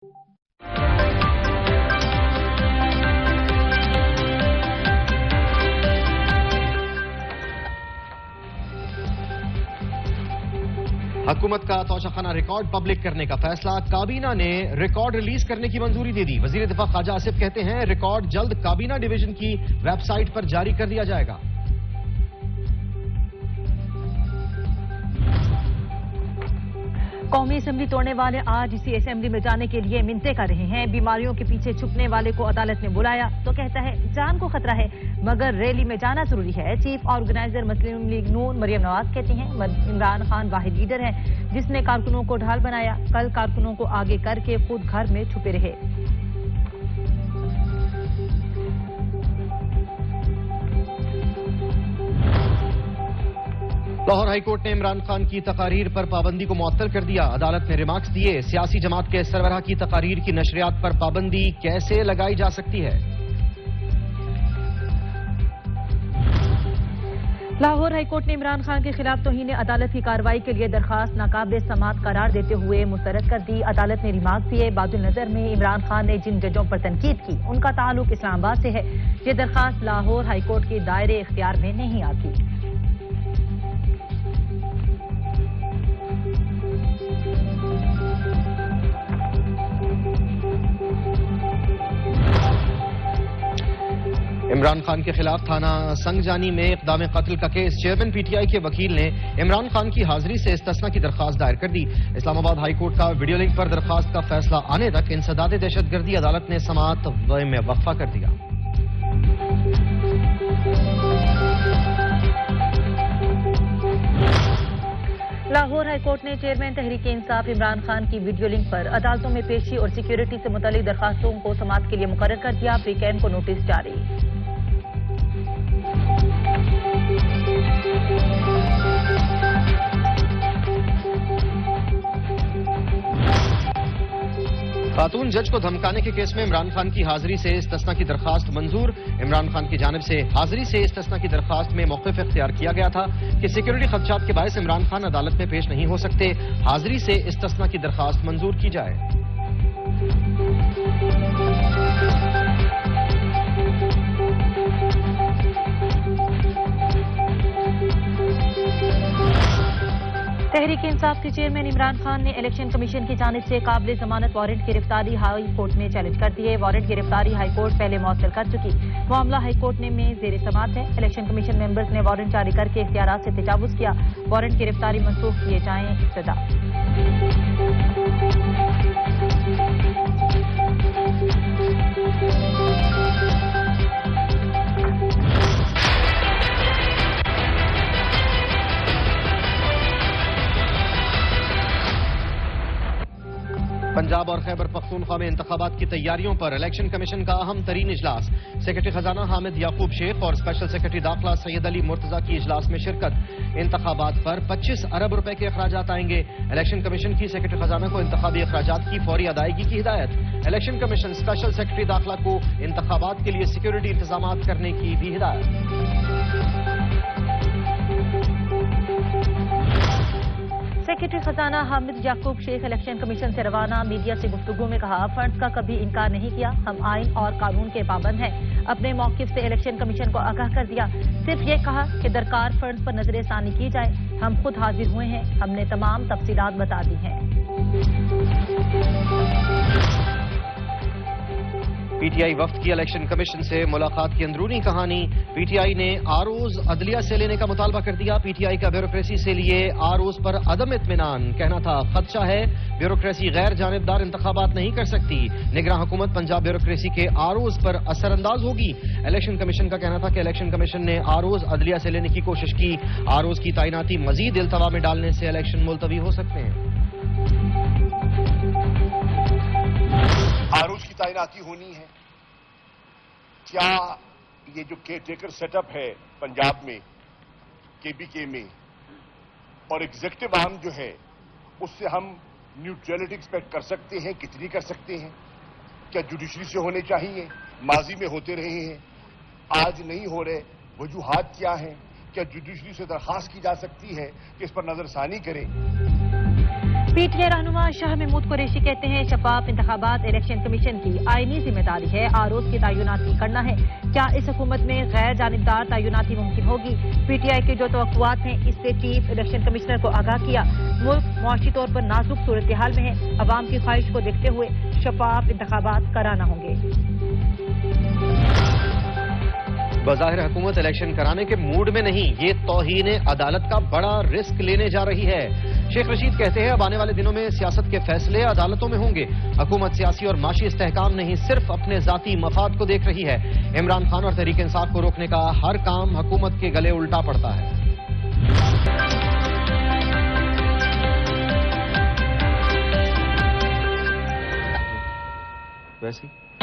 हुकूमत का Toshakhana record public करने का फैसला। काबीना ने रिकॉर्ड रिलीज करने की मंजूरी दे दी। वजीर दिफा ख्वाजा आसिफ कहते हैं रिकॉर्ड जल्द काबीना डिवीजन की वेबसाइट पर जारी कर दिया जाएगा। कौमी असेंबली तोड़ने वाले आज इसी असेंबली में जाने के लिए मिन्नतें कर रहे हैं। बीमारियों के पीछे छुपने वाले को अदालत ने बुलाया तो कहता है जान को खतरा है मगर रैली में जाना जरूरी है। चीफ ऑर्गेनाइजर मुस्लिम लीग नून मरियम नवाज कहती हैं इमरान खान वाहिद लीडर है जिसने कारकुनों को ढाल बनाया। कल कारकुनों को आगे करके खुद घर में छुपे रहे। लाहौर हाईकोर्ट ने इमरान खान की तकारीर पर पाबंदी को मुअत्तल कर दिया। अदालत ने रिमार्क्स दिए सियासी जमात के सरबराह की तकारीर की नशरियात पर पाबंदी कैसे लगाई जा सकती है। लाहौर हाईकोर्ट ने इमरान खान के खिलाफ तौहीन अदालत की कार्रवाई के लिए दरखास्त नाकाबिल समाअत करार देते हुए मुस्तरद कर दी। अदालत ने रिमार्क दिए बादुल नजर में इमरान खान ने जिन जजों पर तनकीद की उनका ताल्लुक इस्लामाबाद से है। ये दरखास्त लाहौर हाईकोर्ट के दायरे इख्तियार में नहीं आती। इमरान खान के खिलाफ थाना संगजानी में इक़दाम कत्ल का केस। चेयरमैन पीटीआई के वकील ने इमरान खान की हाजिरी से इस्तिस्ना की दरखास्त दायर कर दी। इस्लामाबाद हाई कोर्ट का वीडियो लिंक पर दरखास्त का फैसला आने तक इंसदाद दहशतगर्दी अदालत ने समाअत में वक्फा कर दिया। लाहौर हाईकोर्ट ने चेयरमैन तहरीक इंसाफ इमरान खान की वीडियो लिंक पर अदालतों में पेशी और सिक्योरिटी से मुतालिक दरखास्तों को समाअत के लिए मुकर्रर कर दिया। प्रीकैम को नोटिस जारी। खातून जज को धमकाने के केस में इमरान खान की हाजिरी से इस्तिस्ना की दरखास्त मंजूर। इमरान खान की जानिब से हाजिरी से इस्तिस्ना की दरखास्त में मौक़िफ़ इख्तियार किया गया था कि सिक्योरिटी खदशात के बायस इमरान खान अदालत में पेश नहीं हो सकते। हाजिरी से इस्तिस्ना की दरखास्त मंजूर की जाए। तहरीक इंसाफ के चेयरमैन इमरान खान ने इलेक्शन कमीशन की जानिब से काबिल जमानत वारंट गिरफ्तारी हाई कोर्ट में चैलेंज कर दी है। वारंट गिरफ्तारी हाई कोर्ट पहले मुअत्तल कर चुकी। मामला हाई कोर्ट में जेर समाअत है। इलेक्शन कमीशन मेंबर्स ने वारंट जारी करके इख्तियारात से तजावुज किया। वारंट गिरफ्तारी मनसूख किए जाएं इब्तिदा। पंजाब और खैबर पख्तूनख्वा में इंतखाबात की तैयारियों पर इलेक्शन कमीशन का अहम तरीन इजलास। सेक्रेटरी खजाना हामिद याकूब शेख और स्पेशल सेक्रेटरी दाखिला सैयद अली मुर्तजा की इजलास में शिरकत। इंतखाबात पर 25 अरब रुपए के अखराजात आएंगे। इलेक्शन कमीशन की सेक्रेटरी खजाना को इंतखाबी अखराजात की फौरी अदायगी की हिदायत। इलेक्शन कमीशन स्पेशल सेक्रेटरी दाखिला को इंतखाबात के लिए सिक्योरिटी इंतजाम करने की भी हिदायत। सेक्रेटरी खजाना हामिद याकूब शेख इलेक्शन कमीशन से रवाना मीडिया से गुफ्तगू में कहा फंड्स का कभी इनकार नहीं किया। हम आइन और कानून के पाबंद हैं। अपने मौक़िफ़ से इलेक्शन कमीशन को आगाह कर दिया। सिर्फ ये कहा कि दरकार फंड्स पर नजरसानी की जाए। हम खुद हाजिर हुए हैं। हमने तमाम तफसीलात बता दी हैं। पीटीआई वफ्द की इलेक्शन कमीशन से मुलाकात की अंदरूनी कहानी। पीटीआई ने आरओज अदलिया से लेने का मुतालबा कर दिया। पीटीआई का ब्यूरोक्रेसी से लिए आरओज पर अदम इत्मीनान। कहना था खदशा है ब्यूरोक्रेसी गैर जानिबदार इंतखाबात नहीं कर सकती। निगरां हुकूमत पंजाब ब्यूरोक्रेसी के आरओज पर असरअंदाज होगी। इलेक्शन कमीशन का कहना था कि इलेक्शन कमीशन ने आरओज अदलिया से लेने की कोशिश की। आरओज की तैनाती मजीद इल्तवा में डालने से इलेक्शन मुलतवी हो सकते हैं। आरओज की तैनाती होनी है। क्या ये जो केयरटेकर सेटअप है पंजाब में केबीके में और एग्जीक्यूटिव आर्म जो है उससे हम न्यूट्रलिटी एक्सपेक्ट कर सकते हैं? कितनी कर सकते हैं? क्या जुडिशरी से होने चाहिए? माजी में होते रहे हैं, आज नहीं हो रहे। वजूहात क्या हैं? क्या जुडिशरी से दरखास्त की जा सकती है कि इस पर नजरसानी करें? पी टी आई रहनुमा शाह महमूद कुरैशी कहते हैं शफाफ इंतखाबात इलेक्शन कमीशन की आईनी जिम्मेदारी है, आरोज की तयनाती करना है। क्या इस हुकूमत में गैर जानिबदार तयनाती मुमकिन होगी? पीटीआई के जो तवक्कुआत हैं इससे चीफ इलेक्शन कमिश्नर को आगाह किया। मुल्क मुआशी तौर पर नाजुक सूरत हाल में है, अवाम की ख्वाहिश को देखते हुए शफाफ इंतखाबात कराना होंगे। बज़ाहिर हुकूमत इलेक्शन कराने के मूड में नहीं, ये तौहीन अदालत का बड़ा रिस्क लेने जा रही है। शेख रशीद कहते हैं अब आने वाले दिनों में सियासत के फैसले अदालतों में होंगे। हुकूमत सियासी और माशी इस्तेहकाम नहीं, सिर्फ अपने जाती मफाद को देख रही है। इमरान खान और तहरीक इंसाफ को रोकने का हर काम हुकूमत के गले उल्टा पड़ता है। वैसी